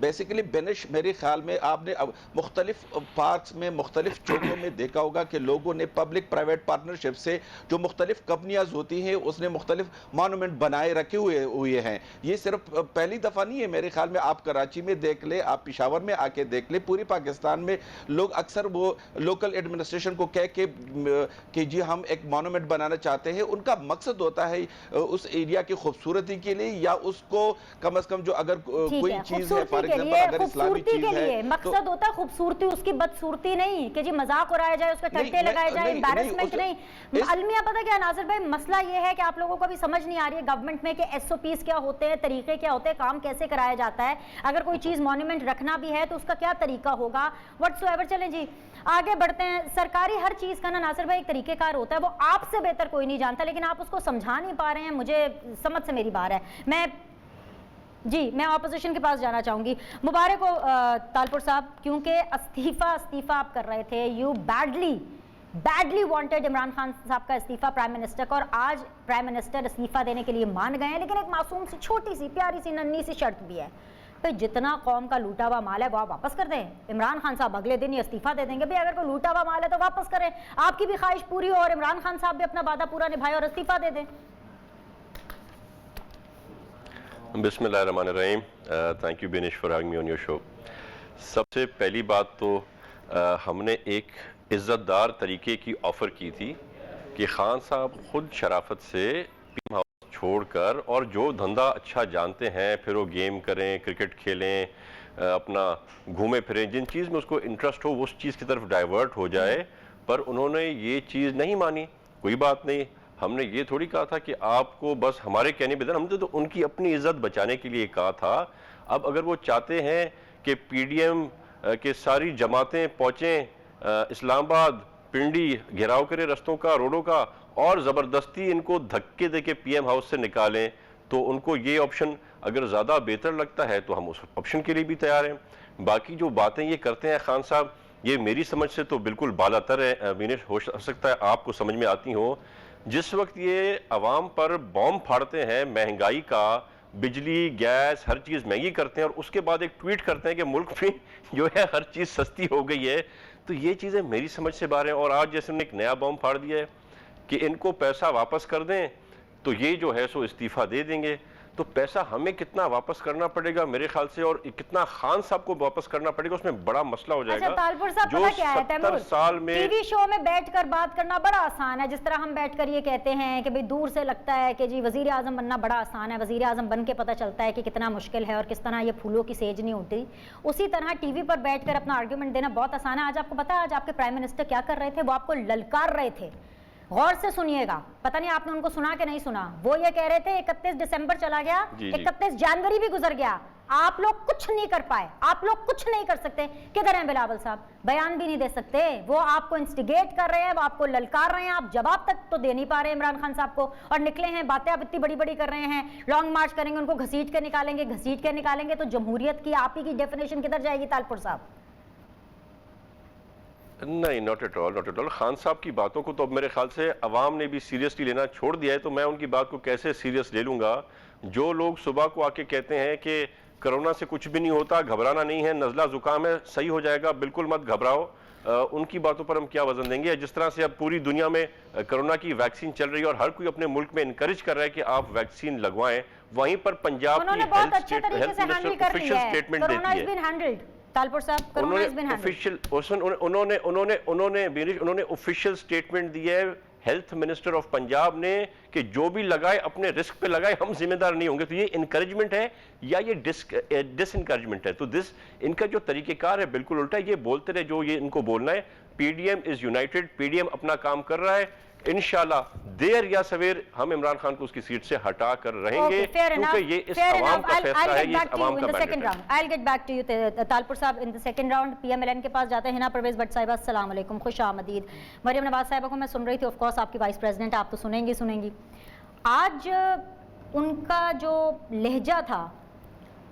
Basically Binish میرے خیال میں آپ نے مختلف پارکس میں مختلف چوکوں میں دیکھا ہوگا کہ لوگوں نے پبلک پرائیویٹ پارٹنرشپ سے جو مختلف کمپنیاں ہوتی ہیں اس نے مختلف مانومنٹ بنائے رکھے ہوئے ہیں. یہ صرف پہلی دفعہ نہیں ہے میرے خیال میں. آپ کراچی میں دیکھ لیں, آپ پشاور میں آ کے دیکھ لیں, پوری پاکستان میں لوگ اکثر وہ لوکل ایڈمنسٹریشن کو کہہ کے کہ جی ہم ایک مانومنٹ بنانا چاہتے ہیں, ان کا مقصد ہوتا ہے اس ایریا کی خوبصورتی کے لیے یا اس کو کم از کم جو اگر کوئی چیز ہے فار ایگزامپل اگر اسلامی چیز ہے مقصد ہوتا ہے خوبصورتی, اس کی بدصورتی نہیں کہ جی مذاق اڑایا جائے, اس کے ٹٹے لگائے جائے, امبیرسمنٹ نہیں. المیہ پتہ کیا ناصر بھائی مسئلہ یہ ہے کہ آپ لوگوں کو بھی سمجھ نہیں آ رہی ہے گورنمنٹ میں کہ ایس او پیز کیا ہوتے ہیں, طریقے کیا ہوتے ہیں, کام کیسے کرایا جاتا ہے. اگر کوئی چیز مانیومنٹ رکھنا بھی ہے تو اس کا کیا طریقہ ہوگا وٹس ایور. چلیں جی آگے بڑھتے ہیں. سرکاری ہر چیز کا نا ناصر بھائی ایک طریقہ کار ہوتا ہے, وہ آپ سے بہتر کوئی نہیں جانتا, لیکن آپ اس کو سمجھا نہیں پا رہے ہیں. مجھے سمجھ سے میری بات ہے. میں اپوزیشن کے پاس جانا چاہوں گی. مبارک ہو تالپور صاحب, کیونکہ استعفیٰ آپ کر رہے تھے. You badly wanted Imran Khan صاحب کا استعفیٰ پرائم منسٹر کا, اور آج پرائم منسٹر استعفیٰ دینے کے لیے مان گئے ہیں, لیکن ایک معصوم سی چھوٹی سی پیاری سی ننھی سی شرط بھی ہے. بھئی جتنا قوم کا لوٹا ہوا مال ہے وہ آپ واپس کر دیں. عمران خان صاحب اگلے دن ہی استعفیٰ دے دیں گے. بھئی اگر کوئی لوٹا ہوا مال ہے تو واپس کریں. آپ کی بھی خواہش پوری ہو اور عمران خان صاحب بھی اپنا وعدہ پورا نبھائے اور استعفیٰ دے دیں. بسم اللہ الرحمن الرحیم. Thank you Benish for having me on your show. سب سے پہلی بات تو ہم نے ایک عزت دار طریقے کی آفر کی تھی کہ خان صاحب خود شرافت سے پی ایم ہاؤس چھوڑ کر اور جو دھندا اچھا جانتے ہیں, پھر وہ گیم کریں, کرکٹ کھیلیں, اپنا گھومے پھریں, جن چیز میں اس کو انٹرسٹ ہو اس چیز کی طرف ڈائیورٹ ہو جائے. پر انہوں نے یہ چیز نہیں مانی. کوئی بات نہیں, ہم نے یہ تھوڑی کہا تھا کہ آپ کو بس ہمارے کہنے پہ, ہم نے تو ان کی اپنی عزت بچانے کے لیے کہا تھا. اب اگر وہ چاہتے ہیں کہ پی ڈی ایم کے ساری جماعتیں پہنچیں اسلام آباد, پنڈی, گھیراؤ کرے رستوں کا, روڈوں کا, اور زبردستی ان کو دھکے دے کے پی ایم ہاؤس سے نکالیں, تو ان کو یہ آپشن اگر زیادہ بہتر لگتا ہے تو ہم اس آپشن کے لیے بھی تیار ہیں. باقی جو باتیں یہ کرتے ہیں خان صاحب, یہ میری سمجھ سے تو بالکل بالا تر ہے. ہو سکتا ہے آپ کو سمجھ میں آتی ہوں. جس وقت یہ عوام پر بوم پھاڑتے ہیں مہنگائی کا, بجلی, گیس, ہر چیز مہنگی کرتے ہیں, اور اس کے بعد ایک ٹویٹ کرتے ہیں کہ ملک میں جو ہے ہر چیز سستی ہو گئی ہے, تو یہ چیزیں میری سمجھ سے باہر ہیں. اور آج جیسے انہوں نے ایک نیا بوم پھاڑ دیا ہے کہ ان کو پیسہ واپس کر دیں تو یہ جو ہے سو استعفیٰ دے دیں گے. تو پیسہ ہمیں کتنا واپس کرنا پڑے گا میرے خیال سے, اور کتنا خان صاحب کو واپس کرنا پڑے گا, اس میں بڑا مسئلہ ہو جائے گا. تالپور صاحب پتہ کیا ہے تیمور, ٹی وی شو میں بیٹھ کر بات کرنا بڑا آسان ہے. جس طرح ہم بیٹھ کر یہ کہتے ہیں کہ بھئی دور سے لگتا ہے کہ جی وزیر اعظم بننا بڑا آسان ہے, وزیر اعظم بن کے پتہ چلتا ہے کہ کتنا مشکل ہے اور کس طرح یہ پھولوں کی سیج نہیں ہوتی. اسی طرح ٹی وی پر بیٹھ کر اپنا آرگیومنٹ دینا بہت آسان ہے. آج آپ کو پتہ ہے آج آپ کے پرائم منسٹر کیا کر رہے تھے؟ وہ آپ کو للکار رہے تھے. غور سے سنیے گا, پتہ نہیں آپ نے ان کو سنا کہ نہیں سنا. وہ یہ کہہ رہے تھے 31 دسمبر چلا گیا, 31 جنوری بھی گزر گیا, آپ لوگ کچھ نہیں کر پائے, آپ لوگ کچھ نہیں کر سکتے. کدھر ہیں بلاول صاحب؟ بیان بھی نہیں دے سکتے. وہ آپ کو انسٹیگیٹ کر رہے ہیں, وہ آپ کو للکار رہے ہیں, آپ جواب تک تو دے نہیں پا رہے عمران خان صاحب کو, اور نکلے ہیں باتیں آپ اتنی بڑی بڑی کر رہے ہیں. لانگ مارچ کریں گے, ان کو گھسیٹ کے نکالیں گے, تو جمہوریت کی آپ ہی کی ڈیفینیشن کدھر جائے گی تالپور صاحب؟ نہیں, ناٹ ایٹ آل. خان صاحب کی باتوں کو تو اب میرے خیال سے عوام نے بھی سیریسلی لینا چھوڑ دیا ہے, تو میں ان کی بات کو کیسے سیریس لے لوں گا. جو لوگ صبح کو آ کے کہتے ہیں کہ کرونا سے کچھ بھی نہیں ہوتا, گھبرانا نہیں ہے, نزلہ زکام ہے, صحیح ہو جائے گا, بالکل مت گھبراؤ, ان کی باتوں پر ہم کیا وزن دیں گے؟ جس طرح سے اب پوری دنیا میں کرونا کی ویکسین چل رہی ہے اور ہر کوئی اپنے ملک میں انکریج کر رہا ہے کہ آپ ویکسین لگوائیں, وہیں پر پنجاب کی ہیلتھ منسٹر آفیشیل اسٹیٹمنٹ دیتی ہے. تالپور صاحب انہوں نے آفیشیل سٹیٹمنٹ دی ہے ہیلتھ منسٹر آف پنجاب نے کہ جو بھی لگائے اپنے رسک پہ لگائے, ہم ذمہ دار نہیں ہوں گے. تو یہ انکریجمنٹ ہے یا یہ ڈس انکریجمنٹ ہے؟ تو ان کا جو طریقہ کار ہے بالکل الٹا ہے. یہ بولتے رہے جو یہ ان کو بولنا ہے. پی ڈی ایم از یونائٹڈ, پی ڈی ایم اپنا کام کر رہا ہے. انشاءاللہ دیر یا سویر ہم عمران خان کو اس کی سیٹ سے ہٹا کر رہیں گے, کیونکہ یہ اس عوام کا فیصلہ ہے, یہ اس عوام کا مینڈیٹ ہے. I'll get back to you Talpur صاحب in the second round. P M L N کے پاس جاتے ہیں نا. پرویز بٹ صاحبہ السلام علیکم, خوش آمدید. مریم نواز صاحبہ کو میں سن رہی تھی, آف کورس آپ کی وائس پریزیڈنٹ, آپ تو سنیں گی. آج ان کا جو لہجہ تھا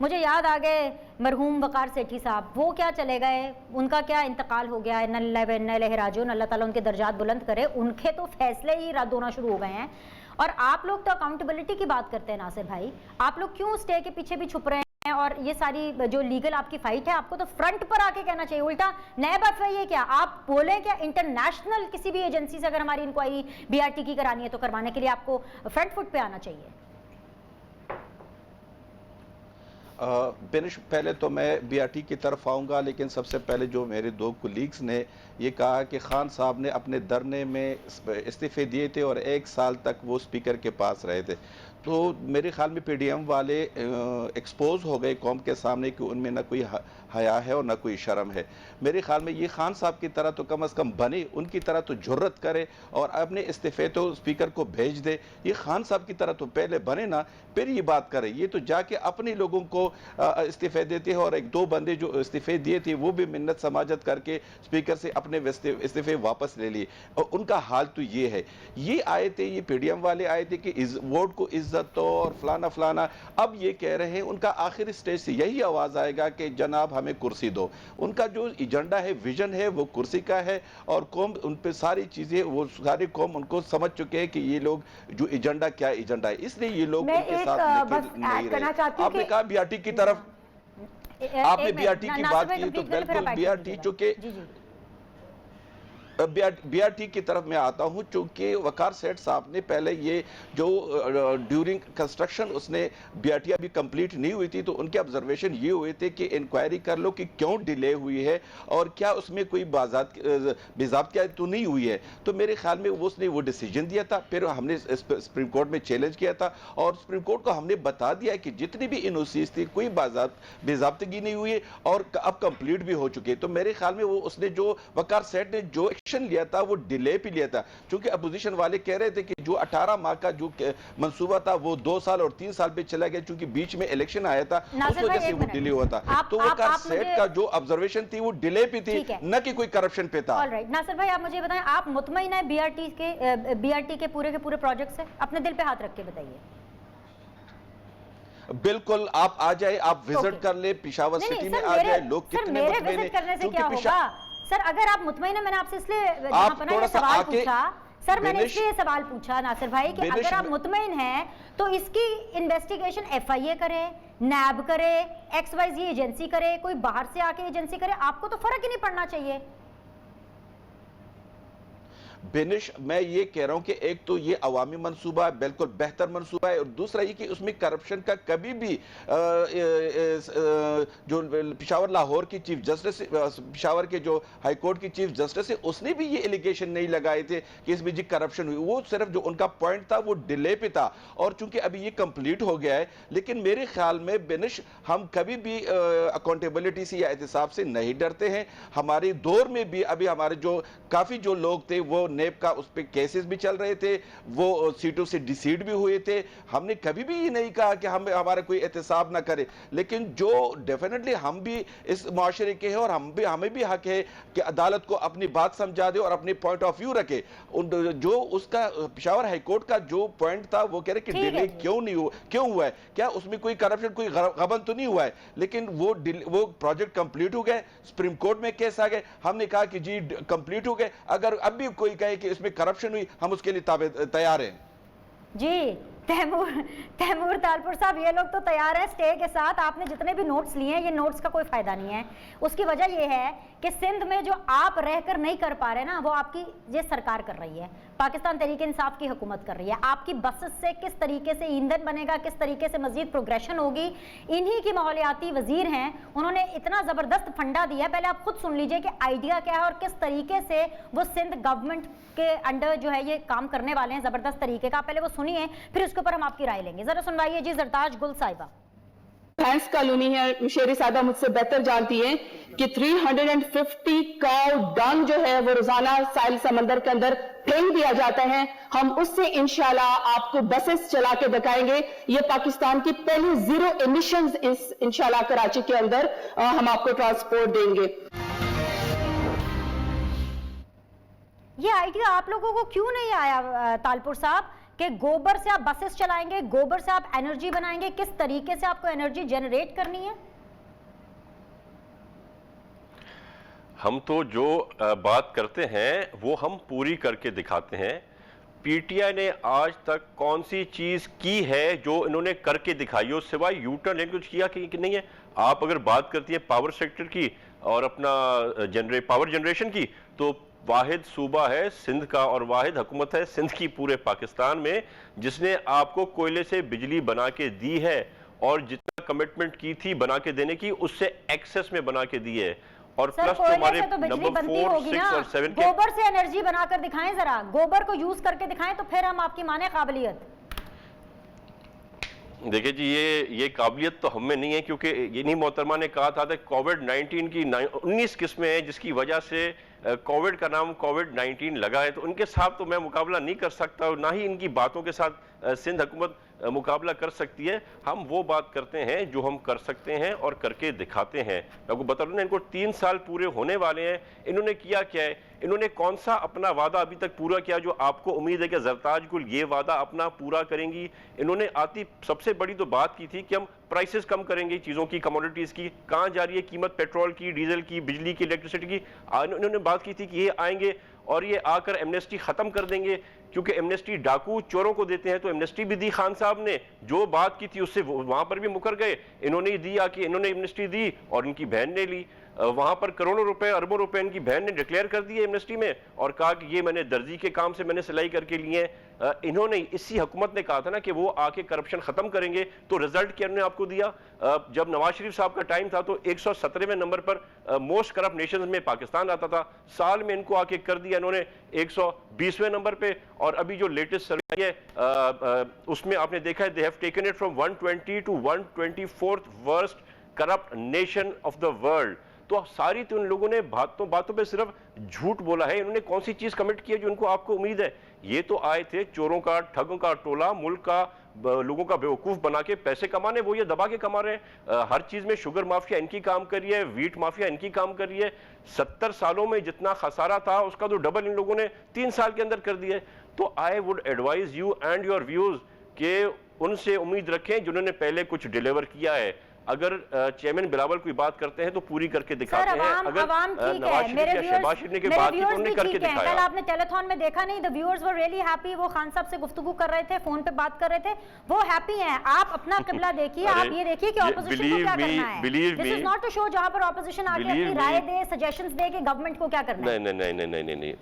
مجھے یاد آ گئے مرحوم وقار سیٹھی صاحب، وہ کیا چلے گئے، ان کا کیا انتقال ہو گیا ہے، انا للہ و انا الیہ راجعون، اللہ تعالیٰ ان کے درجات بلند کرے، ان کے تو فیصلے ہی رد ہونا شروع ہو گئے ہیں، اور آپ لوگ تو اکاؤنٹیبلٹی کی بات کرتے ہیں ناصر بھائی، آپ لوگ کیوں اسٹے کے پیچھے بھی چھپ رہے ہیں؟ اور یہ ساری جو لیگل آپ کی فائٹ ہے، آپ کو تو فرنٹ پر آ کے کہنا چاہیے، الٹا نیب ایف آئی اے کیا آپ بولیں کیا انٹرنیشنل کسی بھی ایجنسی سے اگر ہماری انکوائری بی آر ٹی کی کرانی ہے تو کروانے کے لیے آپ کو فرنٹ فٹ پہ آنا چاہیے۔ بینش پہلے تو میں بی آر ٹی کی طرف آؤں گا، لیکن سب سے پہلے جو میرے دو کولیگز نے یہ کہا کہ خان صاحب نے اپنے دھرنے میں استعفے دیے تھے اور 1 سال تک وہ اسپیکر کے پاس رہے تھے، تو میرے خیال میں پی ڈی ایم والے ایکسپوز ہو گئے قوم کے سامنے کہ ان میں نہ کوئی حیا ہے اور نہ کوئی شرم ہے۔ میرے خیال میں یہ خان صاحب کی طرح تو کم از کم بنے، ان کی طرح تو جرت کرے اور اپنے استعفے تو اسپیکر کو بھیج دے، یہ خان صاحب کی طرح تو پہلے بنے نا پھر یہ بات کرے، یہ تو جا کے اپنے لوگوں کو استعفے دیتے ہیں، اور 1-2 بندے جو استعفے دیے تھے وہ بھی منت سماجت کر کے اسپیکر سے اپنے استعفے واپس لے لیے، اور ان کا حال تو یہ ہے۔ یہ آئے تھے، یہ پی ڈی ایم والے آئے تھے کہ ووٹ کو عزت دو اور فلانا فلانا، اب یہ کہہ رہے ہیں، ان کا آخری سٹیج سے یہی آواز آئے گا کہ جناب ہمیں کرسی دو، ان کا جو ایجنڈا ہے، ویژن ہے، وہ کرسی کا ہے، اور قوم ان پہ ساری چیزیں، وہ ساری قوم ان کو سمجھ چکے ہیں کہ یہ لوگ جو ایجنڈا کیا ایجنڈا ہے، اس لیے یہ لوگ ان کے ساتھ نہیں رہے۔ آپ نے کہا بی آر ٹی کی طرف، آپ نے بی آر ٹی کی بات کی تو بالکل بی آر ٹی چونکہ بی آر ٹی کی طرف میں آتا ہوں، چونکہ وقار سیٹھ صاحب نے پہلے یہ جو ڈیورنگ کنسٹرکشن اس نے بی آر ٹی ابھی کمپلیٹ نہیں ہوئی تھی، تو ان کے آبزرویشن یہ ہوئے تھے کہ انکوائری کر لو کہ کیوں ڈیلے ہوئی ہے اور کیا اس میں کوئی بے ضابطگی تو نہیں ہوئی ہے، تو میرے خیال میں اس نے وہ ڈیسیجن دیا تھا، پھر ہم نے سپریم کورٹ میں چیلنج کیا تھا، اور سپریم کورٹ کو ہم نے بتا دیا کہ جتنی بھی انوسیز تھی کوئی بے ضابطگی نہیں ہوئی اور اب کمپلیٹ بھی ہو چکے، تو میرے خیال میں وہ اس نے جو وقار سیٹھ نے جو لیا تھا وہ ڈیلے پہ لیا تھا، چونکہ اپوزیشن والے کہہ رہے تھے کہ جو 18 ماہ کا جو منصوبہ تھا وہ 2 سال اور 3 سال پہ چلا گیا، چونکہ بیچ میں الیکشن آیا تھا، اس وجہ سے وہ ڈیلے ہوا تھا، تو وقار سیٹھ کا جو آبزرویشن تھی وہ ڈیلے پہ تھی، نہ کہ کوئی کرپشن پہ تھا۔ ناصر بھائی آپ مجھے بتائیں، آپ مطمئن ہیں بی آر ٹی کے پورے پروجیکٹ سے؟ اپنے دل پہ ہاتھ رکھ کے بتائیے۔ بالکل، آپ آ جائے، آپ وزٹ کر لیں، پشاور سٹی میں آ جائے، لوگ کتنے مطمئن ہیں، کرنے سے کیا ہوگا سر؟ اگر آپ مطمئن ہیں، میں نے آپ سے اس لیے جہاں پناہ یہ سوال پوچھا، سر میں نے اس لیے یہ سوال پوچھا ناصر بھائی کہ اگر آپ مطمئن ہیں تو اس کی انویسٹیگیشن ایف آئی اے کرے، نیب کرے، ایکس وائی زی ایجنسی کرے، کوئی باہر سے آ کے ایجنسی کرے، آپ کو تو فرق ہی نہیں پڑنا چاہیے۔ بینش میں یہ کہہ رہا ہوں کہ ایک تو یہ عوامی منصوبہ ہے، بالکل بہتر منصوبہ ہے، اور دوسرا یہ کہ اس میں کرپشن کا کبھی بھی جو پشاور لاہور کی چیف جسٹس، پشاور کے جو ہائی کورٹ کی چیف جسٹس ہے، اس نے بھی یہ ایلیگیشن نہیں لگائے تھے کہ اس میں جی کرپشن ہوئی، وہ صرف جو ان کا پوائنٹ تھا وہ ڈیلے پہ تھا، اور چونکہ ابھی یہ کمپلیٹ ہو گیا ہے، لیکن میرے خیال میں بینش ہم کبھی بھی اکاؤنٹیبلٹی سے یا احتساب سے نہیں ڈرتے ہیں، ہمارے دور میں بھی ابھی ہمارے جو کافی جو لوگ تھے وہ نیب کا اس پہ کیسز بھی چل رہے تھے، وہ سیٹوں سے ڈیسیڈ بھی ہوئے تھے، ہم نے کبھی بھی یہ نہیں کہا کہ ہمارا کوئی احتساب نہ کرے، لیکن جو ڈیفینیٹلی ہم بھی اس معاشرے کے ہیں اور ہمیں بھی حق ہے کہ عدالت کو اپنی بات سمجھا دے اور اپنی پوائنٹ آف ویو رکھے، جو اس کا پشاور ہائی کورٹ کا جو پوائنٹ تھا وہ کہہ رہے کہ ڈیلے کیوں ہوا ہے، کیا اس میں کوئی کرپشن کوئی غبن تو نہیں ہوا ہے، لیکن وہ پروجیکٹ کمپلیٹ ہو گئے، سپریم کورٹ میں کیس آ گئے، ہم نے کہا کہ جی کمپلیٹ ہو گئے، اگر اب بھی کوئی کہے کہ اس میں کرپشن ہوئی ہم اس کے لیے تیار ہیں۔ جی تیمور تالپور صاحب، یہ لوگ تو تیار ہیں سٹے کے ساتھ، آپ نے جتنے بھی نوٹس لیے ہیں یہ نوٹس کا کوئی فائدہ نہیں ہے، اس کی وجہ یہ ہے کہ سندھ میں جو آپ رہ کر نہیں کر پا رہے نا وہ آپ کی یہ سرکار کر رہی ہے، پاکستان تحریک انصاف کی حکومت کر رہی ہے، آپ کی بسز سے کس طریقے سے ایندھن بنے گا، کس طریقے سے مزید پروگریشن ہوگی، انہی کی ماحولیاتی وزیر ہیں، انہوں نے اتنا زبردست فنڈا دیا ہے، پہلے آپ خود سن لیجئے کہ آئیڈیا کیا ہے اور کس طریقے سے وہ سندھ گورنمنٹ کے انڈر جو ہے یہ کام کرنے والے ہیں زبردست طریقے کا، پہلے وہ سنیے پھر اس کے اوپر ہم آپ کی رائے لیں گے، ذرا سنوائیے جی زرتاج گل صاحبہ۔ بھینس کالونی ہے، مشیری صاحبہ مجھ سے بہتر جانتی ہیں کہ 350 کاؤ ڈنگ جو ہے وہ روزانہ ساحل سمندر کے اندر پھینک دیا جاتا ہے، ہم اس سے انشاءاللہ آپ کو بسز چلا کے دکھائیں گے، یہ پاکستان کی پہلی زیرو ایمیشنز انشاءاللہ کراچی کے اندر ہم آپ کو ٹرانسپورٹ دیں گے۔ یہ آئیڈیا آپ لوگوں کو کیوں نہیں آیا تالپور صاحب کہ گوبر سے آپ بسز چلائیں گے, گوبر سے آپ انرجی بنائیں گے, کس طریقے سے آپ کو انرجی جنریٹ کرنی ہے؟ ہم تو جو بات کرتے ہیں وہ ہم پوری کر کے دکھاتے ہیں. پی ٹی آئی نے آج تک کون سی چیز کی ہے جو انہوں نے کر کے دکھائی ہو سوائے یو ٹرن لینے کچھ کیا کہ نہیں ہے؟ آپ اگر بات کرتی ہیں پاور سیکٹر کی اور اپنا پاور جنریشن کی, تو واحد صوبہ ہے سندھ کا اور واحد حکومت ہے سندھ کی پورے پاکستان میں جس نے آپ کو کوئلے سے بجلی بنا کے دی ہے, اور جتنا کمٹمنٹ کی تھی بنا کے دینے کی اس سے ایکسس میں بنا کے دی ہے. اور سر کوئلے سے تو بجلی بنتی ہوگی نا, گوبر سے انرجی بنا کر دکھائیں, ذرا گوبر کو یوز کر کے دکھائیں تو پھر ہم آپ کی مانیں قابلیت. دیکھیں جی یہ قابلیت تو ہم میں نہیں ہے, کیونکہ یعنی محترمہ نے کہا تھا کہ کووڈ-19 کی 19 قسمیں ہیں جس کی وجہ سے کووڈ کا نام کووڈ-19 لگا ہے, تو ان کے ساتھ تو میں مقابلہ نہیں کر سکتا اور نہ ہی ان کی باتوں کے ساتھ سندھ حکومت مقابلہ کر سکتی ہے. ہم وہ بات کرتے ہیں جو ہم کر سکتے ہیں اور کر کے دکھاتے ہیں. میں آپ کو بتا رہا ہوں, ان کو 3 سال پورے ہونے والے ہیں. انہوں نے کیا کیا ہے, انہوں نے کون سا اپنا وعدہ ابھی تک پورا کیا جو آپ کو امید ہے کہ زرتاج گل یہ وعدہ اپنا پورا کریں گی؟ انہوں نے آتی سب سے بڑی تو بات کی تھی کہ ہم پرائسز کم کریں گے چیزوں کی, کموڈیٹیز کی. کہاں جا رہی ہے قیمت پیٹرول کی, ڈیزل کی, بجلی کی, الیکٹریسٹی کی؟ انہوں نے بات کی تھی کہ یہ آئیں گے اور یہ آ کر ایمنسٹی ختم کر دیں گے, کیونکہ ایمنسٹی ڈاکو چوروں کو دیتے ہیں. تو ایمنسٹی بھی دی خان صاحب نے, جو بات کی تھی اس سے وہاں پر بھی مکر گئے. انہوں نے دی کہ انہوں نے ایمنسٹی دی اور ان کی بہن نے لی. وہاں پر کروڑوں روپے اربوں روپے ان کی بہن نے ڈکلیئر کر دیے ایمنسٹی میں اور کہا کہ یہ میں نے درزی کے کام سے میں نے سلائی کر کے لیے ہیں. انہوں نے اسی حکومت نے کہا تھا نا کہ وہ آ کے کرپشن ختم کریں گے, تو رزلٹ کیا انہوں نے آپ کو دیا؟ جب نواز شریف صاحب کا ٹائم تھا تو 117ویں نمبر پر موسٹ کرپٹ نیشنز میں پاکستان آتا تھا. سال میں ان کو آ کے کر دیا انہوں نے 120ویں نمبر پہ. اور ابھی جو لیٹسٹ سروے ہے اس میں آپ نے دیکھا ہے, they have taken it from 120 to 124th worst corrupt nation of the world. تو ساری تو ان لوگوں نے باتوں پہ صرف جھوٹ بولا ہے. انہوں نے کون سی چیز کمٹ کی ہے جو ان کو آپ کو امید ہے؟ یہ تو آئے تھے چوروں کا, ٹھگوں کا ٹولہ, ملک کا لوگوں کا بیوقوف بنا کے پیسے کمانے, وہ یہ دبا کے کما رہے ہیں. ہر چیز میں شوگر مافیا ان کی کام کر رہی ہے, ویٹ مافیا ان کی کام کر رہی ہے. 70 سالوں میں جتنا خسارہ تھا اس کا تو ڈبل ان لوگوں نے 3 سال کے اندر کر دیا ہے. تو I would advise you and your views کہ ان سے امید رکھیں جنہوں نے پہلے کچھ ڈیلیور کیا ہے. اگر چیئرمین بلاول کوئی بات کرتے ہیں تو پوری کر کے دکھاتے ہیں. اگر نواز شریف یا شہباز شریف نے بات کی تو انہوں نے کر کے دکھایا. کل آپ نے ٹیلی تھون میں دیکھا نہیں, the viewers were really happy. وہ خان صاحب سے گفتگو کر رہے تھے, فون پہ بات کر رہے تھے, وہ ہیپی ہیں. آپ اپنا قبلہ دیکھیے, آپ یہ دیکھیے کہ اپوزیشن کو کیا کرنا ہے. This is not to show جہاں پر اپوزیشن آ کے اپنی رائے دے, سجیشنز دے کہ گورنمنٹ کو کیا کرنا ہے. نہیں,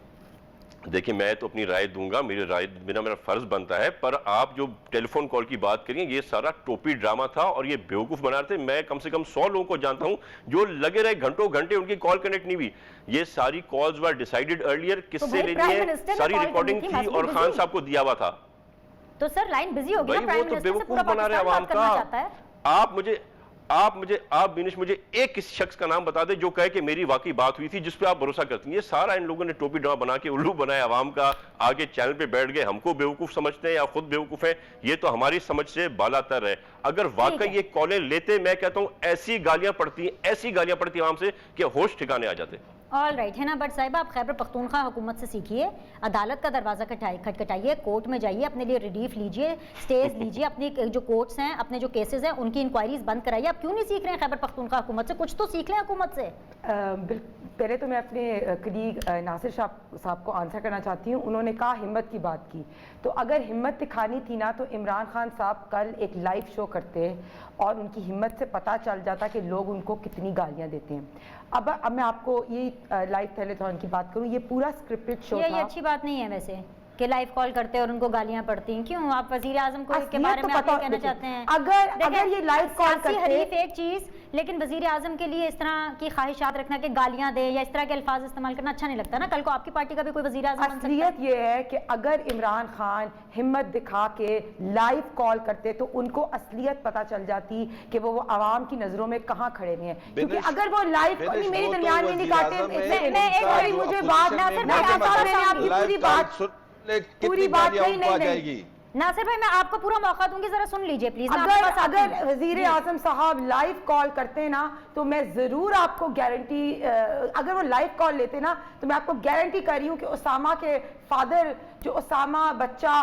دیکھیں میں تو اپنی رائے دوں گا, میرا فرض بنتا ہے. پر آپ جو ٹیلی فون کال کی بات کریے, یہ سارا ٹوپی ڈرامہ تھا اور یہ بیوقوف بنا رہے تھے. میں کم سے کم 100 لوگوں کو جانتا ہوں جو لگے رہے گھنٹوں گھنٹے, ان کی کال کنیکٹ نہیں ہوئی. یہ ساری کالز ور ڈیسائیڈڈ ارلیئر, کس سے لینی ہے, ساری ریکارڈنگ تھی اور خان صاحب کو دیا ہوا تھا. تو سر لائن بزی ہوگی نا, وہ تو بیوقوف بنا رہے عوام کا. آپ بینش مجھے ایک شخص کا نام بتا دے جو کہے کہ میری واقعی بات ہوئی تھی جس پہ آپ بھروسہ کرتی ہیں. یہ سارا ان لوگوں نے ٹوپی ڈرامہ بنا کے الو بنایا عوام کا, آگے چینل پہ بیٹھ گئے, ہم کو بیوقوف سمجھتے ہیں یا خود بیوقوف ہیں. یہ تو ہماری سمجھ سے بالا تر ہے. اگر واقعی یہ کالیں لیتے, میں کہتا ہوں ایسی گالیاں پڑتی عوام سے کہ ہوش ٹھکانے آ جاتے. All right. ہینا بٹ صاحبہ, آپ خیبر پختونخوا حکومت سے سیکھیے, عدالت کا دروازہ کھٹکھٹائیے, کورٹ میں جائیے, اپنے لیے ریلیف لیجیے, سٹیز لیجیے, اپنی جو کورٹس ہیں, اپنے جو کیسز ہیں ان کی انکوائریز بند کرائیے. آپ کیوں نہیں سیکھ رہے ہیں خیبر پختونخوا حکومت سے؟ کچھ تو سیکھ لیں حکومت سے. پہلے تو میں اپنے کلیگ ناصر صاحب کو آنسر کرنا چاہتی ہوں. انہوں نے کہا ہمت کی بات کی, تو اگر ہمت دکھانی تھی نا تو عمران خان صاحب کل ایک لائیو شو کرتے اور ان کی ہمت سے پتہ چل جاتا کہ لوگ ان کو کتنی گالیاں دیتے ہیں. اب میں آپ کو یہ لائیو ٹیلی تھون کی بات کروں, یہ پورا اسکرپٹڈ شو تھا. یہ اچھی بات نہیں ہے ویسے کہ لائیو کال کرتے اور ان کو گالیاں پڑتی ہیں. کیوں آپ وزیر اعظم کو کے بارے میں آپ کہنا چاہتے ہیں؟ اگر یہ لائیو کال کرتے, حریف ایک چیز, لیکن وزیر اعظم کے لیے اس طرح کی خواہشات رکھنا کہ گالیاں دے یا اس طرح کے الفاظ استعمال کرنا اچھا نہیں لگتا نا. کل کو آپ کی پارٹی کا بھی کوئی وزیر اعظم بن سکتا ہے. اصلیت یہ ہے کہ اگر عمران خان ہمت دکھا کے لائیو کال کرتے تو ان کو اصلیت پتہ چل جاتی کہ وہ عوام کی نظروں میں کہاں کھڑے ہوئے ہیں. کیونکہ اگر وہ لائیو میری درمیان میں نہیں کاٹے, مجھے پوری بات نہیں. ناصر بھائی میں آپ کو پورا موقع دوں گی, ذرا سن لیجئے پلیز. اگر وزیر اعظم صاحب لائیو کال کرتے نا تو میں ضرور آپ کو گارنٹی, اگر وہ لائیو کال لیتے نا تو میں آپ کو گارنٹی کر رہی ہوں کہ اسامہ کے فادر, جو اسامہ بچہ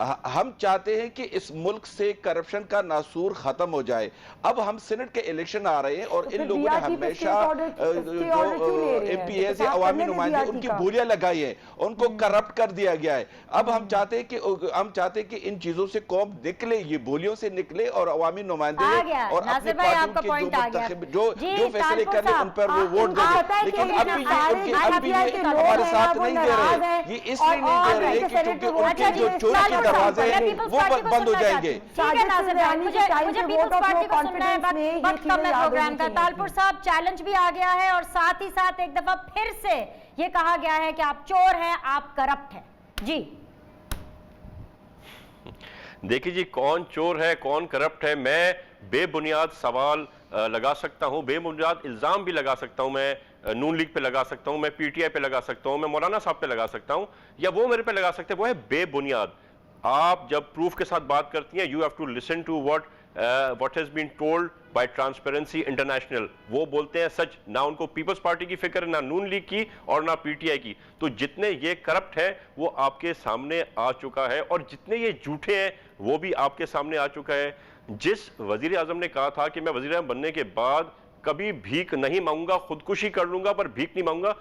ہم چاہتے ہیں کہ اس ملک سے کرپشن کا ناسور ختم ہو جائے. اب ہم سینٹ کے الیکشن آ رہے ہیں اور ان لوگوں نے ہمیشہ جو ایم پی ایز یا عوامی نمائندے ان کی بولیاں لگائی ہیں, ان کو کرپٹ کر دیا گیا ہے. اب ہم چاہتے ہیں کہ ان چیزوں سے قوم نکلے, یہ بولیوں سے نکلے اور عوامی نمائندے اور اپنی پارٹیوں کے جو فیصلے کرنے ان پر وہ ووٹ دیں. لیکن اب بھی یہ ہمارے ساتھ نہیں دے رہے. یہ اس لیے نہیں دے رہے کہ چونکہ ان کے جو چوری کے دروازے ہیں وہ بند ہو جائیں گے. مجھے پیپلز پارٹی کو سننا ہے, وقت کم ہے پروگرام کا. تالپور صاحب چیلنج بھی آ گیا ہے اور ساتھ ہی ساتھ ایک دفعہ پھر سے یہ کہا گیا ہے کہ آپ چور ہیں, آپ کرپٹ ہیں. جی دیکھیں جی, کون چور ہے کون کرپٹ ہے, میں بے بنیاد سوال لگا سکتا ہوں, بے بنیاد الزام بھی لگا سکتا ہوں, میں نون لیگ پہ لگا سکتا ہوں, میں پی ٹی آئی پہ لگا سکتا ہوں, میں مولانا صاحب پہ لگا سکتا ہوں, یا وہ میرے پہ لگا سکتے ہیں, وہ ہے بے بنیاد. آپ جب پروف کے ساتھ بات کرتی ہیں, you have to listen to what has been told by Transparency International. وہ بولتے ہیں سچ, نہ ان کو پیپلز پارٹی کی فکر ہے, نہ نون لیگ کی اور نہ پی ٹی آئی کی. تو جتنے یہ کرپٹ ہے وہ آپ کے سامنے آ چکا ہے, اور جتنے یہ جھوٹے ہیں وہ بھی آپ کے سامنے آ چکا ہے. جس وزیر اعظم نے کہا تھا کہ میں وزیر اعظم بننے کے بعد کبھی بھیک نہیں مانگوں گا, خودکشی کر لوں گا پر بھیک نہیں مانگوں گا,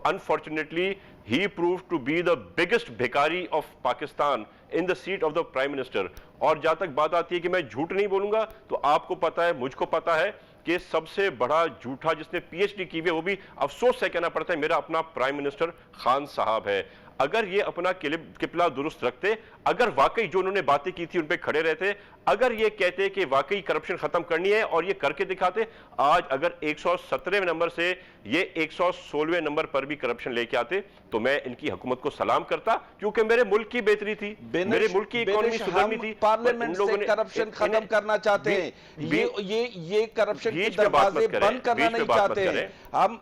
unfortunately he proved to be the biggest bhikari of Pakistan in the seat of the Prime Minister. اور جہاں تک بات آتی ہے کہ میں جھوٹ نہیں بولوں گا, تو آپ کو پتا ہے, مجھ کو پتا ہے کہ سب سے بڑا جھوٹا جس نے پی ایچ ڈی کی ہوئی ہے, وہ بھی افسوس سے کہنا پڑتا ہے, میرا اپنا پرائم منسٹر خان صاحب ہے. اگر یہ اپنا قبلہ درست رکھتے, اگر واقعی جو انہوں نے باتیں کی تھی ان پہ کھڑے رہتے, اگر یہ کہتے کہ واقعی کرپشن ختم کرنی ہے اور یہ کر کے دکھاتے, آج اگر 117ویں نمبر سے یہ 116ویں نمبر پر بھی کرپشن لے کے آتے, تو میں ان کی حکومت کو سلام کرتا, کیونکہ میرے ملک کی بہتری تھی, میرے ملک کی اکانومی سدھرنی تھی. پارلیمنٹ سے کرپشن ختم کرنا چاہتے ہیں, یہ کرپشن کے دروازے بند کرنا نہیں چاہتے ہیں. ہم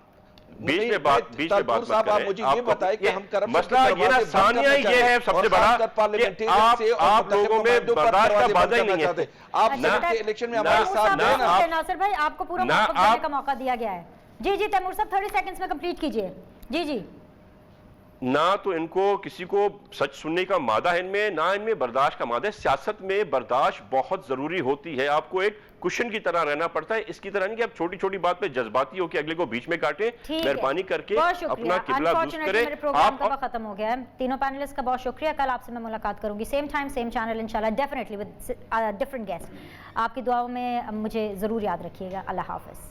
بیچ میں بات مت کریں. آپ مجھے یہ بتائیں کہ ہم کرپشن مسئلہ یہ نا ثانیہ یہ ہے سب سے بڑا کہ آپ لوگوں میں برداشت کا بازا ہی نہیں ہے. آپ کے الیکشن میں ہمارے ساتھ دیں نا. ناصر بھائی آپ کو پورا موقف دینے کا موقع دیا گیا ہے. جی جی تیمور صاحب 30 سیکنڈز میں کمپلیٹ کیجئے. جی جی. نہ تو ان کو کسی کو سچ سننے کا مادہ ہے ان میں, نہ ان میں برداشت کا مادہ ہے. سیاست میں برداشت بہت ضروری ہوتی ہے, آپ کو ایک کشن کی طرح رہنا پڑتا ہے. اس کی طرح نہیں کہ آپ چھوٹی چھوٹی بات پہ جذباتی ہو کے اگلے کو بیچ میں کاٹیں. مہربانی کر کے اپنا قبلہ درست کریں. میرے پروگرام کا وقت ختم ہو گیا ہے. تینوں پینلسٹ کا بہت شکریہ. کل آپ سے میں ملاقات کروں گی, سیم ٹائم سیم چینل انشاءاللہ, ڈیفینیٹلی ود ڈفرنٹ گیسٹ. آپ کی دعاؤں میں مجھے ضرور یاد رکھیے گا. اللہ حافظ.